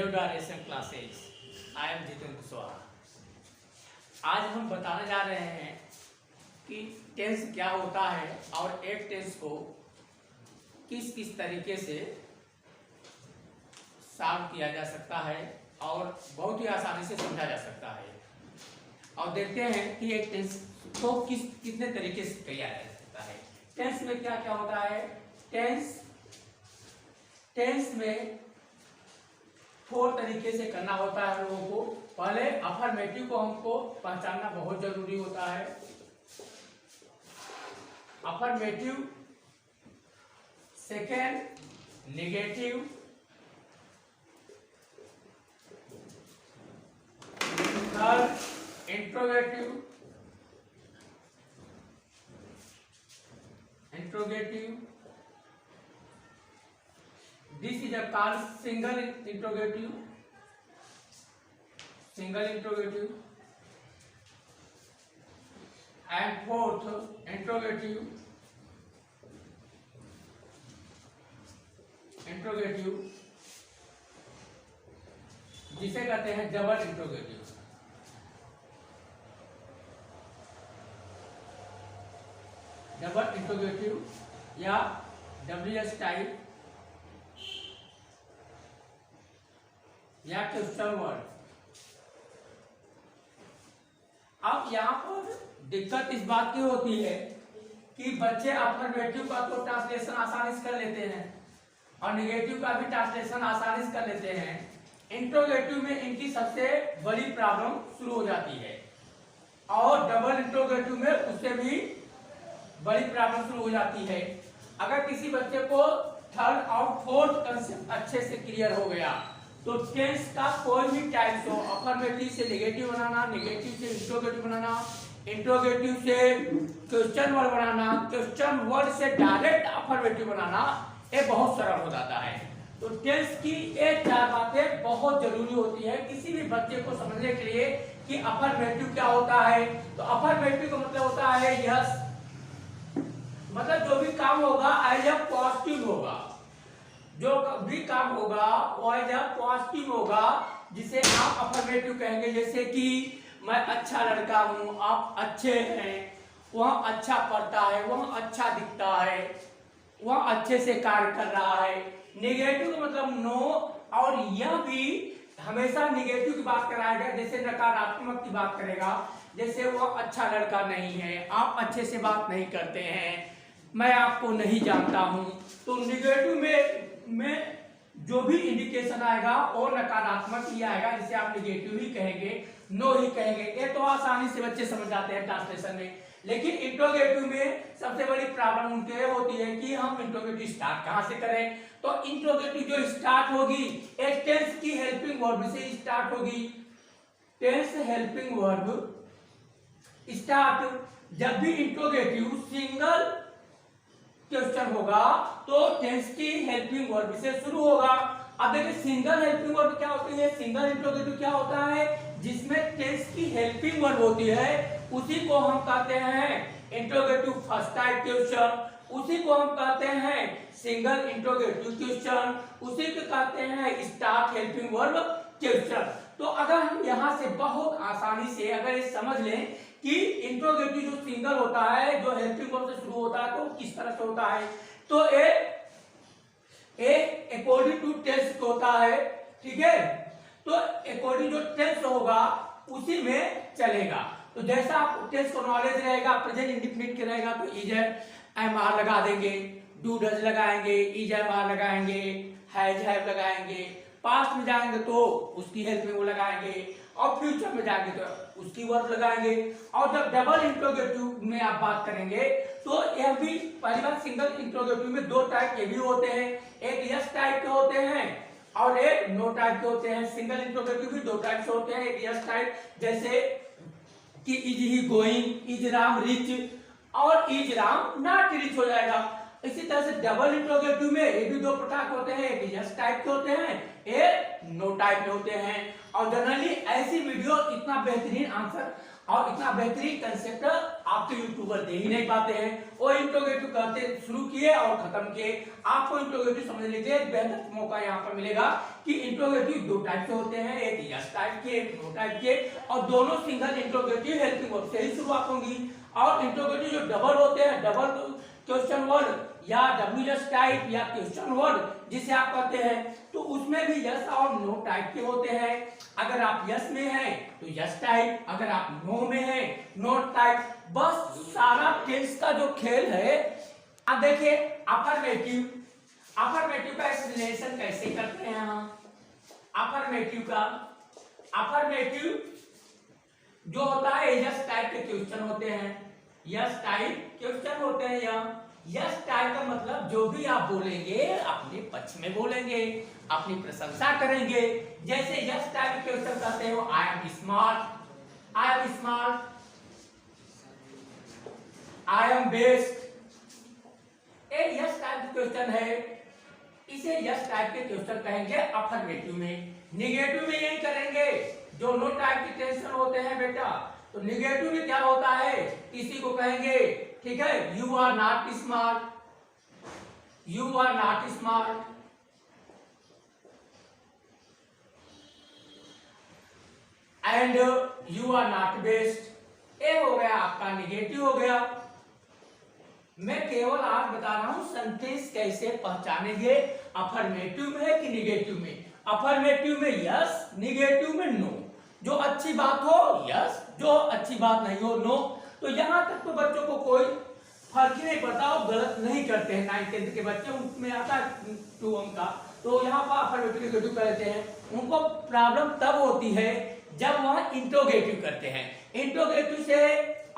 New direction classes. I am Jitendra Kushwaha. आज हम बताने जा रहे हैं कि टेंस क्या होता है और एक टेंस को किस किस तरीके से सॉल्व किया जा सकता है और बहुत ही आसानी से समझा जा सकता है। और देखते हैं कि एक टेंस को कितने तरीके से किया जा सकता है। टेंस में क्या क्या होता है। टेंस में 4 तरीके से करना होता है हम लोगों को। पहले अफर्मेटिव को हमको पहचानना बहुत जरूरी होता है। Affirmative, second negative, third interrogative, this is a called single interrogative, and fourth interrogative, जिसे कहते हैं डबल इंट्रोगेटिव। या WS टाइप या क्वेश्चन वर्ड। अब यहाँ पर दिक्कत इस बात की होती है कि बच्चे अफर्मेटिव का तो ट्रांसलेशन आसानी से कर लेते हैं और निगेटिव का भी ट्रांसलेशन आसानी से कर लेते हैं। इंट्रोगेटिव में इनकी सबसे बड़ी प्रॉब्लम शुरू हो जाती है और डबल इंट्रोगेटिव में उससे भी बड़ी प्रॉब्लम शुरू हो जाती है। अगर किसी बच्चे को थर्ड और फोर्थ कंसेप्ट अच्छे से क्लियर हो गया तो टेंस का कोई भी टाइप हो, अफर्मेटिव से नेगेटिव बनाना, नेगेटिव से इंट्रोगेटिव बनाना, इंट्रोगेटिव से क्वेश्चन वर्ड बनाना, क्वेश्चन वर्ड से डायरेक्ट अफर्मेटिव बनाना, ये बहुत सरल हो जाता है। तो टेंस की ये 4 बातें बहुत जरूरी होती है किसी भी बच्चे को समझने के लिए कि अफर्मेटिव क्या होता है। तो अफर्मेटिव का मतलब होता है यस, मतलब जो भी काम होगा एज अ पॉजिटिव होगा, जो भी काम होगा वो एज अ पॉजिटिव होगा, जिसे आप अफर्मेटिव कहेंगे। जैसे कि मैं अच्छा लड़का हूँ, आप अच्छे हैं, वह अच्छा पढ़ता है, वह अच्छा दिखता है, वह अच्छे से कार्य कर रहा है। नेगेटिव का मतलब नो, और यह भी हमेशा नेगेटिव की बात कराएगा, जैसे नकारात्मक की बात करेगा, जैसे वह अच्छा लड़का नहीं है, आप अच्छे से बात नहीं करते हैं, मैं आपको नहीं जानता हूं। तो नेगेटिव में जो भी इंडिकेशन आएगा वो नकारात्मक ही आएगा, जिसे आप नेगेटिव ही कहेंगे, नो ही कहेंगे। ये तो आसानी से बच्चे समझ जाते हैं ट्रांसलेशन में। लेकिन इंट्रोगेटिव में सबसे बड़ी प्रॉब्लम उनके होती है कि हम इंट्रोगेटिव स्टार्ट कहां से करें। तो इंट्रोगेटिव जो स्टार्ट होगी एक टेंस की हेल्पिंग वर्ब से स्टार्ट होगी। टेंस हेल्पिंग वर्ब स्टार्ट जब भी इंट्रोगेटिव सिंगल क्वेश्चन होगा तो टेंस की हेल्पिंग वर्ब से शुरू होगा। अब देखिए सिंगल हेल्पिंग वर्ब क्या होती है, सिंगल इंट्रोगेटिव क्या होता है, जिसमें टेंस की हेल्पिंग वर्ब होती है, उसी को हम कहते हैं इंट्रोगेटिव फर्स्ट टाइप क्वेश्चन, उसी को हम कहते हैं सिंगल इंट्रोगेटिव क्वेश्चन, उसी को कहते हैं स्टार्ट हेल्पिंग वर्ब क्वेश्चन। तो अगर हम यहाँ से बहुत आसानी से अगर ये समझ लें कि इंट्रोगेटिव जो सिंगल होता है, जो हेल्पिंग वर्ब से शुरू होता है, तो किस तरह से होता है। तो अकॉर्डिंग टू टेंस होता है, ठीक है। तो अकॉर्डिंग जो टेंस होगा उसी में चलेगा। तो जैसा आप टेंस को नॉलेज रहेगा, प्रेजेंट इंडेफिनिट के रहेगा तो इज एम आर लगा देंगे, डू डज लगाएंगे, इज एम आर लगाएंगे, हैज हैव लगाएंगे, पास्ट में जाएंगे तो उसकी हेल्पिंग वो लगाएंगे, और फ्यूचर में जाएंगे तो उसकी वर्ब लगाएंगे। और जब डबल इंट्रोगेटिव में आप बात करेंगे तो यह भी पहली बात, सिंगल इंट्रोगेटिव में 2 टाइप के भी होते हैं, एक यस टाइप के होते हैं और एक नो टाइप के होते हैं। सिंगल इंट्रोगेटिव भी 2 टाइप से होते हैं, एक यस टाइप जैसे कि is he going, is Ram rich, और इज राम नॉट रिच हो जाएगा। इसी तरह से डबल इंट्रोगेटिव में ये भी 2 प्रकार के होते हैं, एक यस टाइप के होते हैं, एक नो टाइप के होते हैं। और जनरली ऐसी वीडियो इतना बेहतरीन आंसर और इतना बेहतरीन कंसेप्ट आप तो यूट्यूबर दे ही नहीं पाते हैं। वो इंट्रोगेटिव करते शुरू किए और खत्म किए। आपको इंट्रोगेटिव समझ लीजिए बेहतर मौका यहाँ पर मिलेगा कि इंट्रोगेटिव दो टाइप के होते हैं, एक यस टाइप के, एक नो टाइप के, और दोनों सिंगल इंट्रोगेटिव हेल्पिंग वर्ब से ही शुरुआत होंगी। और इंट्रोगेटिव जो डबल होते हैं, डबल क्वेश्चन वर्ड या WS टाइप या क्वेश्चन वर्ड जिसे आप कहते हैं, तो उसमें भी यस और नो टाइप के होते हैं। अगर आप यस में हैं तो यस टाइप, अगर आप नो में हैं नो टाइप। बस सारा टेंस का जो खेल है। अब देखिए अफर्मेटिव का एक्सप्लेनेशन कैसे करते हैं हम। अफर्मेटिव जो होता है यस टाइप के क्वेश्चन होते हैं, यस टाइप क्वेश्चन होते हैं। यहाँ यस टाइप का मतलब जो भी आप बोलेंगे अपने पक्ष में बोलेंगे, अपनी प्रशंसा करेंगे। जैसे यस टाइप के क्वेश्चन कहते हो I am smart, I am best. ये यस टाइप का क्वेश्चन है, इसे यस टाइप के क्वेश्चन कहेंगे अफर्मेटिव में। निगेटिव में यही करेंगे जो नो टाइप के क्वेश्चन होते हैं बेटा। तो निगेटिव में क्या होता है, इसी को कहेंगे, ठीक है, you are not smart, and you are not best. ये हो गया आपका निगेटिव हो गया। मैं केवल आज बता रहा हूं सेंटेंस कैसे पहचानेंगे, अफर्मेटिव में है कि निगेटिव में। अफर्मेटिव में यस, निगेटिव में नो। जो अच्छी बात हो यस, जो अच्छी बात नहीं हो नो। तो यहां तक तो बच्चों को कोई फर्क ही नहीं पड़ता, और गलत नहीं करते हैं। 9th 10th के बच्चे, उसमें आता है 2 अंक का, तो यहाँ पर अफर्मेटिव निगेटिव करते हैं। उनको प्रॉब्लम तब होती है जब वह इंट्रोगेटिव करते हैं। इंट्रोगेटिव से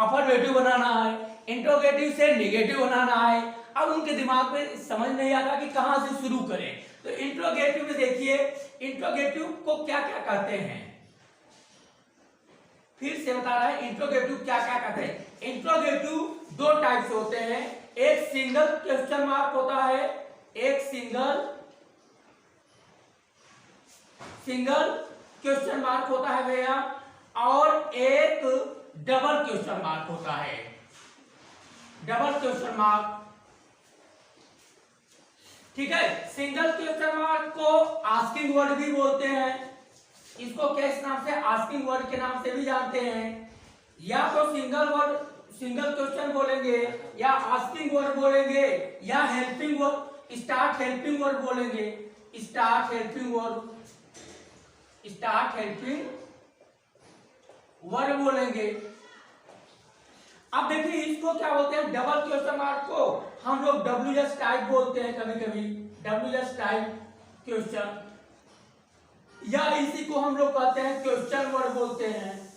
अफर्मेटिव बनाना है, इंट्रोगेटिव से निगेटिव बनाना है। अब उनके दिमाग में समझ नहीं आता कि कहां से शुरू करें। तो इंट्रोगेटिव में देखिए, इंट्रोगेटिव को क्या क्या कहते हैं, फिर से बता रहा है इंट्रोगेटिव क्या क्या कहते हैं। इंट्रोगेटिव दो टाइप से होते हैं, एक सिंगल क्वेश्चन मार्क होता है, एक सिंगल क्वेश्चन मार्क होता है भैया, और एक डबल क्वेश्चन मार्क होता है। डबल क्वेश्चन मार्क, ठीक है। सिंगल क्वेश्चन मार्क को आस्किंग वर्ड भी बोलते हैं। इसको किस नाम से, आस्किंग वर्ड के नाम से भी जानते हैं। या तो सिंगल क्वेश्चन बोलेंगे, या आस्किंग वर्ड बोलेंगे, या helping word, start helping word बोलेंगे। स्टार्ट हेल्पिंग वर्ड बोलेंगे। अब देखिए इसको क्या बोलते हैं, डबल क्वेश्चन मार्क को हम लोग WS टाइप बोलते हैं कभी कभी, WS टाइप क्वेश्चन, या इसी को हम लोग कहते हैं क्वेश्चन वर्ड बोलते हैं।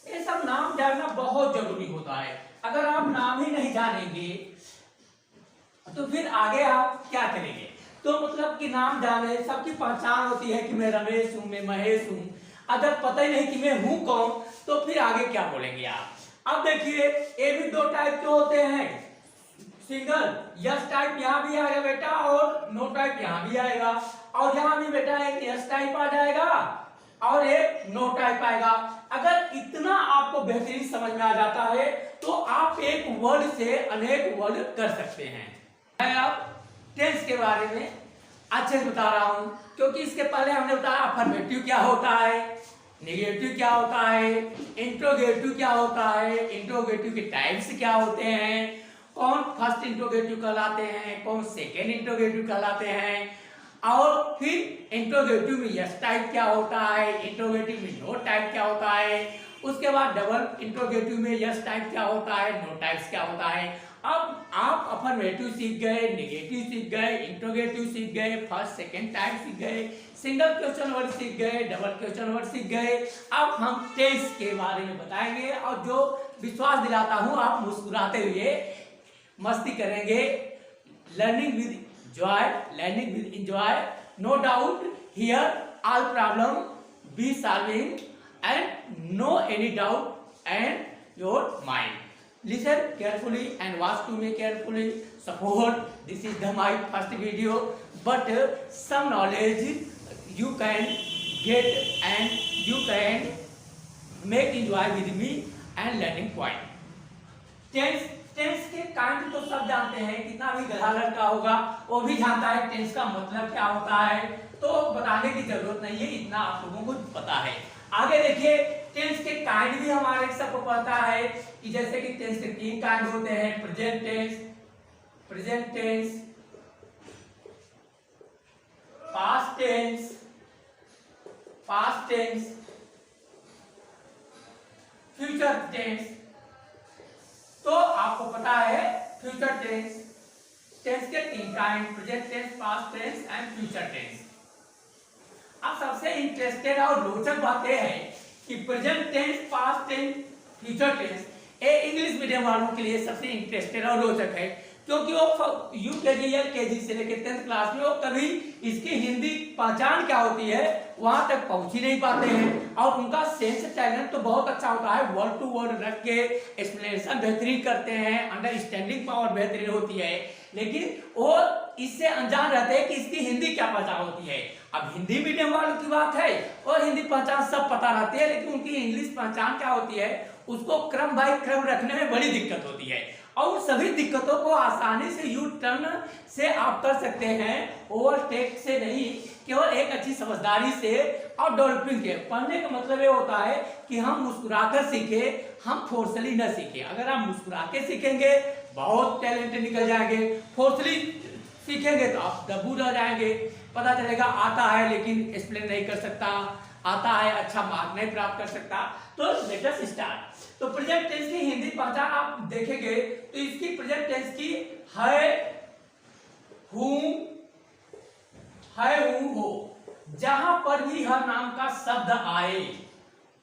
ये सब नाम जानना बहुत जरूरी होता है। अगर आप नाम ही नहीं जानेंगे तो फिर आगे आप क्या करेंगे। तो मतलब कि नाम जाने, सबकी पहचान होती है कि मैं रमेश हूं, मैं महेश हूं। अगर पता ही नहीं कि मैं हूं कौन, तो फिर आगे क्या बोलेंगे आप। अब देखिए ये भी दो टाइप के होते हैं, सिंगल यस टाइप यहाँ भी आएगा बेटा, और नो टाइप यहाँ भी आएगा, और यहाँ भी बेटा एक यस टाइप आ जाएगा और एक नो टाइप आएगा। अगर इतना आपको बेहतरीन समझ में आ जाता है तो आप एक वर्ड से अनेक वर्ड कर सकते हैं। मैं अब टेंस के बारे में अच्छे से बता रहा हूं, क्योंकि इसके पहले हमने बताया अफर्मेटिव क्या होता है, नेगेटिव क्या होता है, इंट्रोगेटिव क्या होता है, इंट्रोगेटिव के टाइप्स क्या होते हैं, कौन फर्स्ट इंट्रोगेटिव कहलाते हैं, कौन सेकेंड इंट्रोगेटिव कहलाते हैं, और फिर इंट्रोगेटिव में यस टाइप क्या होता है, इंट्रोगेटिव में नो टाइप क्या होता है, उसके बाद डबल इंट्रोगेटिव में यस टाइप क्या होता है, नो टाइप्स क्या होता है। अब आप अफर्मेटिव सीख गए, नेगेटिव सीख गए, इंट्रोगेटिव सीख गए, फर्स्ट सेकेंड टाइप सीख गए, सिंगल क्वेश्चन वर्ड सीख गए, डबल क्वेश्चन वर्ड सीख गए। अब हम टेंस के बारे में बताएंगे, और जो विश्वास दिलाता हूं आप मुस्कुराते हुए मस्ती करेंगे। Learning with joy, learning with enjoy, no doubt here all problem be solving and no any doubt and your mind. Listen carefully and watch to me carefully. Support, this is my first video, but some knowledge you can get and you can make enjoy with me and learning point. Tense tense के kind तो सब जानते हैं, कितना भी गधा लड़का होगा वो भी जानता है टेंस का मतलब क्या होता है, तो बताने की जरूरत नहीं है, इतना आप लोगों को पता है। आगे देखिए टेंस के काइंड भी हमारे सबको पता है कि जैसे कि टेंस के 3 काइंड होते हैं, present tense, past tense, future tense. तो आपको पता है फ्यूचर टेंस के 3 kind, present tense, past tense and future tense. अब सबसे इंटरेस्टेड और रोचक बात यह है कि present tense, past tense, future tense ये इंग्लिश मीडियम वालों के लिए सबसे इंटरेस्टेड और रोचक है, क्योंकि वो यूकेजी एलकेजी से लेकर 10th क्लास में वो कभी इसकी हिंदी पहचान क्या होती है वहां तक पहुंच ही नहीं पाते हैं, और उनका सेंस टैलेंट तो बहुत अच्छा होता है, वर्ड टू वर्ड रख के एक्सप्लेनेशन बेहतरीन करते हैं, अंडरस्टैंडिंग पावर बेहतरीन होती है, लेकिन वो इससे अनजान रहते हैं कि इसकी हिंदी क्या पहचान होती है। अब हिंदी मीडियम वालों की बात है और हिंदी पहचान सब पता रहती है, लेकिन उनकी इंग्लिश पहचान क्या होती है उसको क्रम बाय क्रम रखने में बड़ी दिक्कत होती है, और सभी दिक्कतों को आसानी से यू टर्न से आप कर सकते हैं, ओवरटेक से नहीं, केवल एक अच्छी समझदारी से और डेवलपिंग के। पढ़ने का मतलब ये होता है कि हम मुस्कुराकर सीखे, हम फोर्सली न सीखे। अगर आप मुस्कुरा के सीखेंगे बहुत टैलेंट निकल जाएंगे, फोर्सली सीखेंगे तो आप दबू रह जाएंगे, पता चलेगा आता है लेकिन एक्सप्लेन नहीं कर सकता, आता है अच्छा मार्क नहीं प्राप्त कर सकता। तो लेट अस स्टार्ट। तो प्रेजेंट टेंस की हिंदी पहचान आप देखेंगे तो इसकी प्रेजेंट टेंस की है, हूं, हो, जहां पर भी हर नाम का शब्द आए,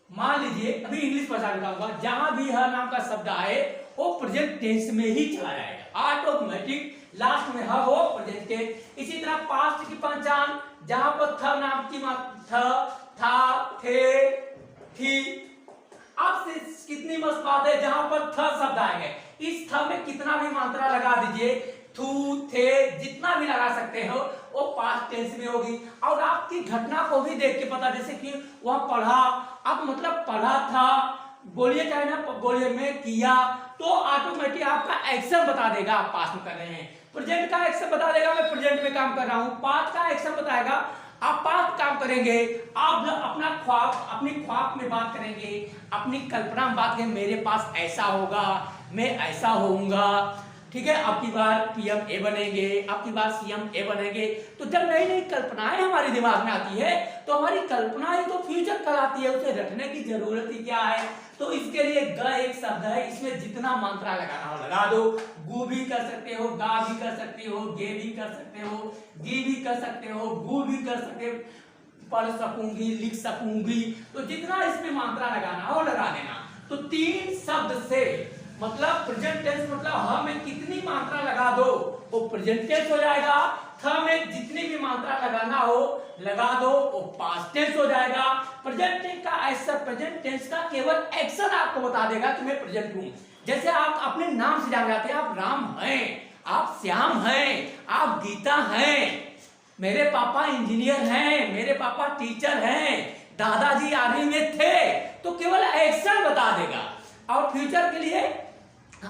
मान लीजिए अभी इंग्लिश पहचान बताऊंगा, जहां भी हर नाम का शब्द आए वो प्रेजेंट टेंस में ही चला जाएगा ऑटोमेटिक, लास्ट में ह हो प्रेजेंट टेंस। इसी तरह पास्ट की पहचान, जहां पर थ नाम की था, थे, थी, अब से कितनी मस्त बात है, जहां पर थ शब्द आएंगे इस थ में कितना भी मात्रा लगा दीजिए, थू, थे, जितना भी लगा सकते हो वो पास्ट टेंस में होगी। और आपकी घटना को भी देख के पता, जैसे कि वह पढ़ा, अब मतलब पढ़ा था, बोलिए चाहे ना बोलिए, में किया, तो ऑटोमेटिक आपका एक्शन बता देगा आप पास्ट में कर रहे हैं, प्रेजेंट का एक्शन बता देगा मैं प्रेजेंट में काम कर रहा हूं, पास्ट का एक्शन बताएगा आप पास्ट काम करेंगे, आप अपना ख्वाब, अपनी ख्वाब में बात करेंगे, अपनी कल्पना में बात करेंगे, मेरे पास ऐसा होगा, मैं ऐसा होऊंगा, ठीक है, आपकी बार पीएम ए बनेंगे, आपकी बार सीएम ए बनेंगे। तो जब नई नई कल्पनाएं हमारे दिमाग में आती है तो हमारी कल्पना ही तो फ्यूचर कहलाती है, उसे रटने की जरूरत ही क्या है। तो इसके लिए ग एक शब्द है, इसमें जितना मात्रा लगाना हो लगा दो, गु भी कर सकते हो, गा भी कर सकते हो, गे भी कर सकते हो, गी भी कर सकते हो, गु भी कर सकते हो, पढ़ सकूंगी, लिख सकूंगी, तो जितना इसमें मात्रा लगाना हो लगा देना। तो 3 शब्द से मतलब प्रेजेंट टेंस मतलब ह में कितनी मात्रा लगा दो वो प्रेजेंट टेंस हो जाएगा, थ में जितनी भी मात्रा लगाना हो लगा दो वो पास्ट टेंस हो जाएगा। प्रेजेंट टेंस का ऐसा, प्रेजेंट टेंस का केवल एक्शन आपको बता देगा कि मैं प्रेजेंट हूं। जैसे आप अपने नाम से जान जाते हैं, आप राम हैं, आप श्याम हैं, आप गीता हैं, मेरे पापा इंजीनियर हैं, मेरे पापा टीचर हैं, दादाजी आर्मी में थे, तो केवल एक्शन बता देगा। और फ्यूचर के लिए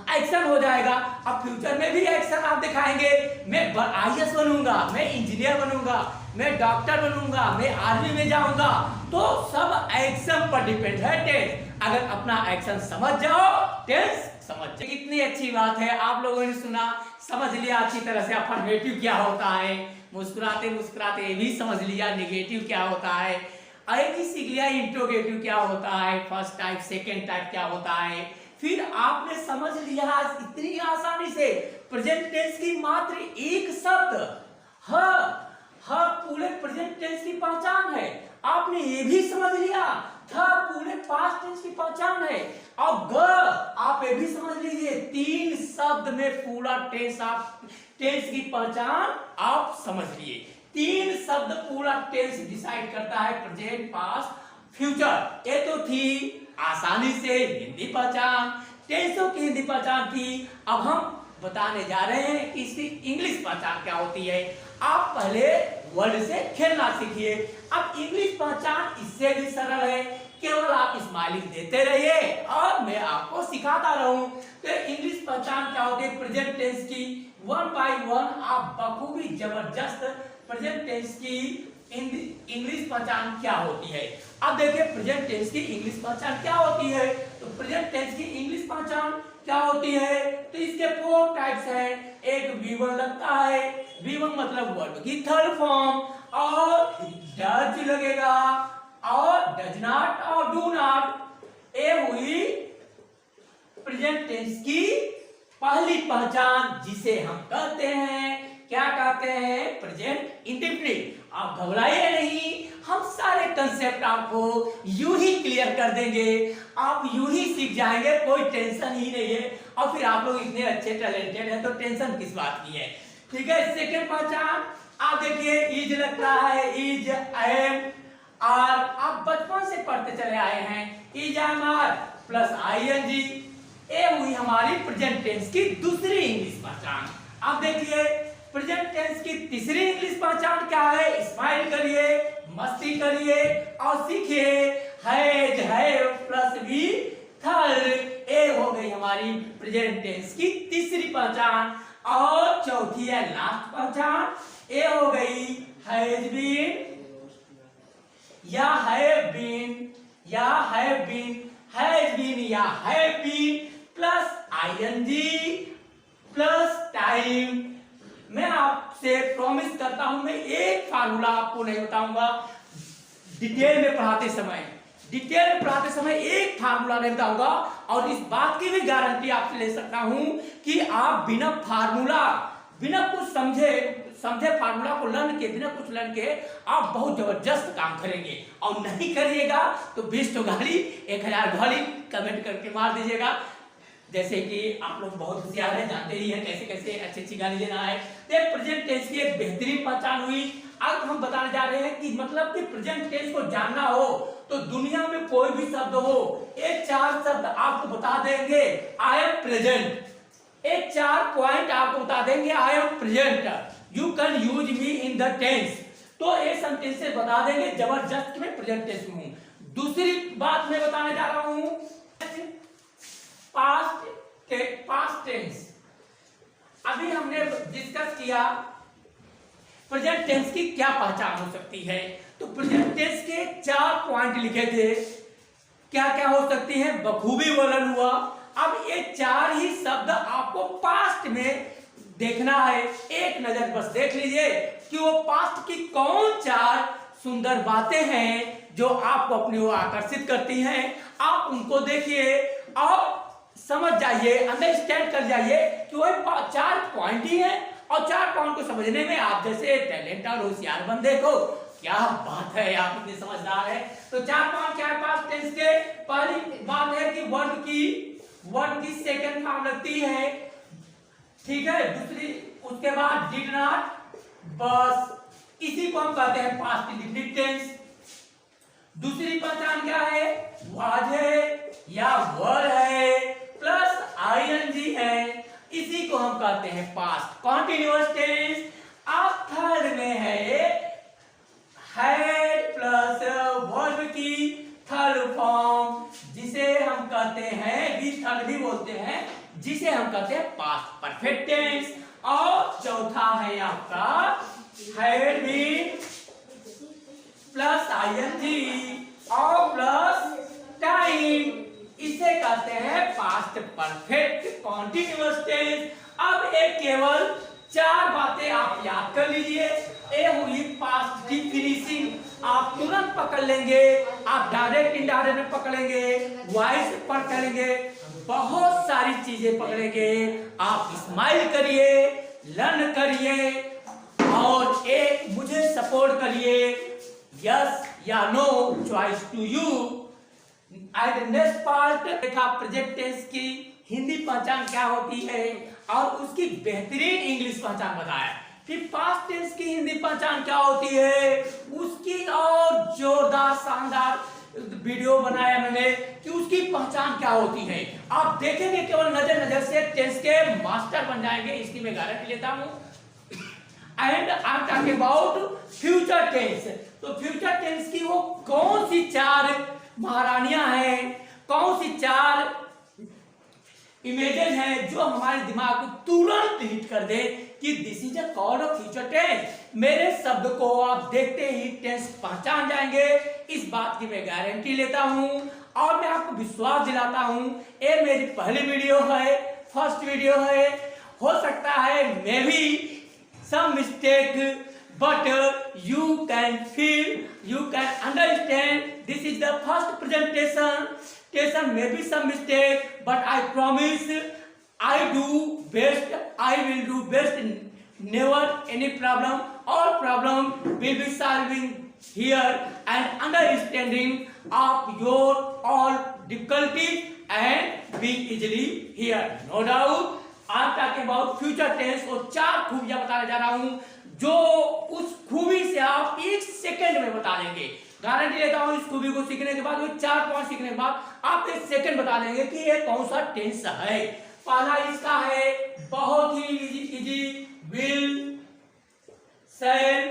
एक्शन हो जाएगा, अब फ्यूचर में भी एक्शन आप दिखाएंगे, मैं आईएएस बनूंगा, मैं इंजीनियर बनूंगा, मैं डॉक्टर बनूंगा, मैं आर्मी में जाऊंगा, तो सब एक्शन पर डिपेंड है टेंस। अगर अपना एक्शन समझ जाओ टेंस समझ जाओ। कितनी अच्छी बात है, आप लोगों ने सुना, समझ लिया अच्छी तरह से अफर्मेटिव क्या होता है, मुस्कुराते मुस्कुराते ये भी समझ लिया नेगेटिव क्या होता है, एक ही सीख लिया इंट्रोगेटिव क्या होता है, फर्स्ट टाइप सेकेंड टाइप क्या होता है, फिर आपने समझ लिया इतनी आसानी से प्रेजेंट टेंस की मात्र एक शब्द ह पूरे प्रेजेंट टेंस की पहचान है, आपने ये भी समझ लिया, था पूरे पास्ट टेंस की पहचान है, और ग आप ये भी समझ लीजिए 3 शब्द में पूरा टेंस, आप टेंस की पहचान आप समझ लिए। 3 शब्द पूरा टेंस डिसाइड करता है, प्रेजेंट, पास्ट, फ्यूचर। ये तो थी आसानी से हिंदी पहचान, टेंसों की हिंदी पहचान थी। अब हम बताने जा रहे हैं कि इसकी इंग्लिश पहचान क्या होती है। आप पहले वर्ड से खेलना सीखिए। अब इंग्लिश पहचान इससे भी सरल है, केवल आप स्माइलिंग देते रहिए और मैं आपको सिखाता रहूं। तो इंग्लिश पहचान क्या होती है प्रेजेंट टेंस की, वन बाय वन आप बखूबी जबरदस्त प्रेजेंट टेंस की इंग्लिश पहचान क्या होती है। अब देखिए प्रेजेंट टेंस की इंग्लिश पहचान क्या होती है। तो प्रेजेंट टेंस की इंग्लिश पहचान क्या होती है, तो इसके 4 टाइप्स हैं। एक V1 लगता है, V1 मतलब वर्ब की थर्ड फॉर्म, और डज लगेगा, और डज नॉट और डू नॉट। ये हुई प्रेजेंट टेंस की पहली पहचान, जिसे हम कहते हैं, क्या कहते हैं, प्रेजेंट इंडेफिनिट। आप घबराइए नहीं, हम सारे कंसेप्ट आपको यूं ही क्लियर कर देंगे, आप यूं ही सीख जाएंगे, कोई टेंशन ही नहीं है। और फिर आप लोग इतने अच्छे टैलेंटेड हैं तो टेंशन किस बात की है। ठीक है, सेकंड पहचान आप देखिए, इज लगता है, इज, एम, आर। आप बचपन से पढ़ते चले आए हैं, is, am, are plus ING. ये हुई हमारी प्रेजेंट टेंस की दूसरी इंग्लिश पहचान। अब देखिए प्रेजेंट टेंस की तीसरी इंग्लिश पहचान क्या है, स्माइल करिए, मस्ती करिए और सीखिए। हैज, है प्लस बी थर्ड। ए हो गई हमारी प्रेजेंट टेंस की तीसरी पहचान। और चौथी है लास्ट पहचान, ए हो गई हैज बीन, या हैव बीन, या हैव बीन, हैज बीन या have been plus ING plus time. मैं आपसे प्रॉमिस करता हूं, मैं एक फार्मूला आपको नहीं बताऊंगा डिटेल में पढ़ाते समय, डिटेल में पढ़ाते समय एक फार्मूला नहीं बताऊंगा। और इस बात की भी गारंटी आपसे ले सकता हूं कि आप बिना फार्मूला, बिना कुछ समझे फार्मूला को लर्न के, बिना कुछ लर्न के आप बहुत जबरदस्त काम करेंगे। और नहीं करिएगा तो 20 तो गाली 1000 गाली कमेंट करके मार दीजिएगा। जैसे कि आप लोग बहुत होशियार हैं, जानते ही हैं कैसे कैसे अच्छी अच्छी गाली देना है। तो प्रेजेंट टेंस की एक बेहतरीन पहचान हुई। अब हम बताने जा रहे हैं कि मतलब कि प्रेजेंट टेंस को जानना हो तो दुनिया में कोई भी शब्द हो, ये 4 शब्द आपको बता देंगे, आई एम प्रेजेंट। ये 4 पॉइंट आपको बता देंगे, I am present, you can use me in the tense. तो ये सेंटेंस से बता देंगे जबरदस्त में प्रेजेंट टेंस में हूं। दूसरी बात मैं बताने जा रहा हूं, पास्ट टेंस। अभी हमने डिस्कस किया प्रेजेंट टेंस की क्या पहचान हो सकती है। तो प्रेजेंट टेंस के 4 पॉइंट लिखे थे, क्या क्या हो सकती है, बखूबी वर्णन हुआ। अब ये 4 ही शब्द आपको पास्ट में देखना है। एक नजर बस देख लीजिए कि वो पास्ट की कौन 4 सुंदर बातें हैं जो आपको अपनी ओर आकर्षित करती हैं। आप उनको देखिए और समझ जाइए, अंडरस्टैंड कर जाइए कि वो 4 पॉइंट ही हैं। और 4 पॉइंट को समझने में आप जैसे टैलेंट और होशियार बंदे को, क्या बात है, आप इतने समझदार हैं। तो 4 पॉइंट क्या है पास्ट टेंस के। पहली बात है कि वर्ड की सेकंड फॉर्म लगती है, ठीक है। दूसरी, उसके बाद डिड नॉट, बस इसी को हम कहते हैं पास्ट इंडेफिनिट टेंस। दूसरी पहचान क्या है, वाज है या वर है प्लस आईएनजी है, इसी को हम कहते हैं पास्ट कॉन्टिन्यूअस टेंस। अब थर्ड में है हैड प्लस वर्ब की थर्ड फॉर्म, जिसे हम कहते हैं, भी थर्ड भी बोलते हैं, जिसे हम कहते हैं पास्ट परफेक्ट टेंस। और चौथा है आपका हैड बीन प्लस आईएनजी और प्लस टाइम, इसे कहते हैं पास्ट परफेक्ट कॉन्टिन्यूअस टेंस। अब एक केवल 4 बातें आप याद कर लीजिए। ये हुई पास्ट की फिनिशिंग, आप तुरंत पकड़ लेंगे, आप डायरेक्ट इनडायरेक्ट में पकड़ेंगे, वॉइस पकड़ेंगे, बहुत सारी चीजें पकड़ेंगे। आप स्माइल करिए, लर्न करिए और एक मुझे सपोर्ट करिए, यस या no, choice to you. Next part देखा प्रेजेंट टेंस की हिंदी पहचान क्या होती है और उसकी बेहतरीन इंग्लिश पहचान बताया। फिर पास्ट टेंस की हिंदी पहचान क्या होती है, उसकी और जोरदार शानदार वीडियो बनाया मैंने कि उसकी पहचान क्या होती है। आप देखेंगे केवल नजर से टेंस के मास्टर बन जाएंगे, इसकी मैं गारंटी लेता हूं। And I am talking about future tense. तो फ्यूचर टेंस की वो कौन सी 4 महारानियां हैं, कौन सी 4 इमेजेस हैं जो हमारे दिमाग को तुरंत हिट कर दे कि this is a called of future tense. मेरे शब्द को आप देखते ही टेंस पहचान जाएंगे, इस बात की मैं गारंटी लेता हूं और मैं आपको विश्वास दिलाता हूं। ये मेरी पहली वीडियो है, फर्स्ट वीडियो है, हो सकता है may be some mistake, but you can feel, you can understand this is the first presentation may be some mistake, but I promise I do best, I will do best, never any problem, all problem will be solving here and understanding of your all difficulties and be easily here, no doubt। आज talking about future tense और 4 खूबियां बताने जा रहा हूं जो उस खूबी से आप 1 सेकंड में बता लेंगे। गारंटी लेता हूं इस खूबी को सीखने के बाद, वो 4 पॉइंट सीखने के बाद आप 1 सेकंड बता लेंगे कि ये कौन सा टेंस है। पहला इसका है बहुत ही इजी, विल, शैल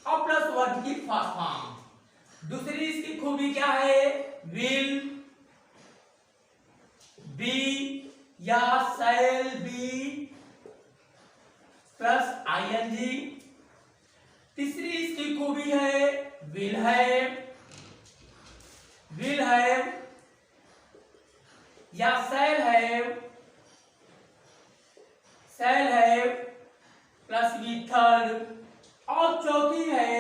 और प्लस वर्ब की फर्स्ट फॉर्म। दूसरी इसकी खूबी क्या है, विल, बी या शैल बी प्लस आईएनजी। तीसरी इसकी खूबी है विल है या शैल है प्लस वी थर्ड। और चौथी है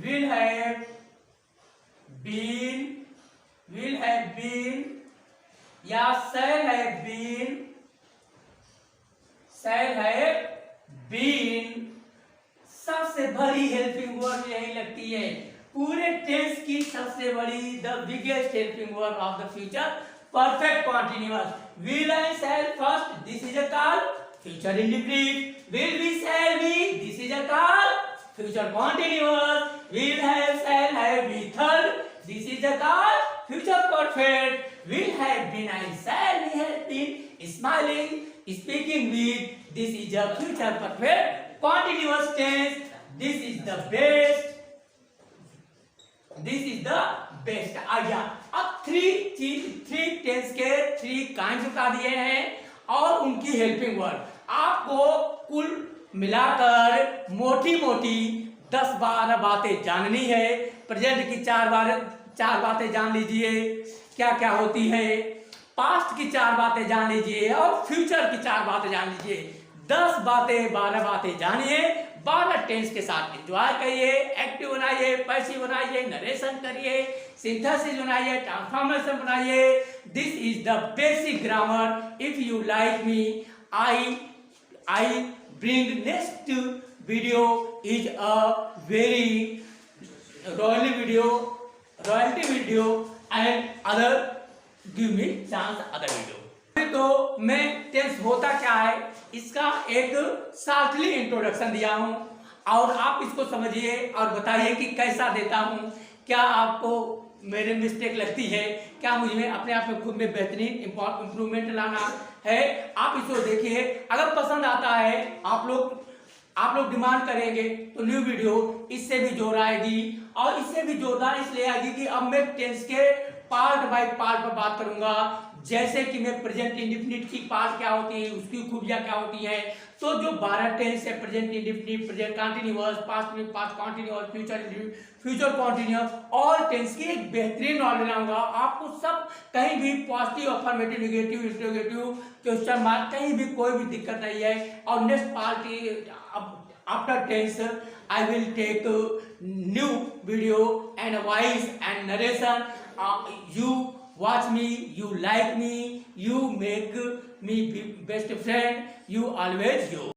विल है बीन या शैल है बीन। सबसे बड़ी हेल्पिंग वर्ड यही लगती है, पूरे टेंस की सबसे बड़ी, the biggest helping word of the future perfect continuous. Will and shall first, this is a called future indefinite. Will be, shall be, this is a called future continuous. Will have, shall have be third, this is a called future perfect। Will have been and shall be have been smiling, speaking with, this is a future perfect continuous tense। This is the best idea. अब 3 tense के 3 kind बता दिए हैं और उनकी helping word. आपको कुल मिलाकर मोटी 10-12 बातें जाननी है। प्रेजेंट की 4 बातें जान लीजिए क्या क्या होती है, पास्ट की 4 बातें जान लीजिए और फ्यूचर की 4 बातें जान लीजिए। 10 बातें 12 बातें जानिए, 12 टेंस के साथ एंजॉय करिए, एक्टिव बनाइए, पैसिव बनाइए, नरेशन करिए, सिंथेसिस बनाइए, ट्रांसफॉर्मेशन बनाइए। This is the basic grammar. If you like me, I bring next video is a very royalty video and other give me chance other video। तो मैं tense होता क्या है इसका एक शॉर्टली इंट्रोडक्शन दिया हूं और आप इसको समझिए और बताइए कि कैसा देता हूं, क्या आपको मेरे मिस्टेक लगती है, क्या मुझे अपने आप में खुद में बेहतरीन इंप्रूवमेंट लाना है। आप इसको देखिए, अगर पसंद आता है आप लोग डिमांड करेंगे तो न्यू वीडियो इससे भी जोर आएगी और इससे भी जोरदार इसलिए आएगी कि अब मैं टेंस के पार्ट बाय पार्ट पर बात करूंगा। जैसे कि मैं प्रेजेंट इंडेफिनिट की पार्ट क्या होती है, उसकी खूबियां क्या होती है। तो जो 12 टेंस है, present indefinite, present continuous, past continuous, future continuous, all tense की एक बेहतरीन नॉलेज लाऊंगा। आपको सब कहीं भी positive, affirmative, negative, interrogative, question mark, कहीं भी कोई भी दिक्कत नहीं है। और next part after tense I will take new video and voice and narration। you watch me, you like me, you make me best friend, you always you।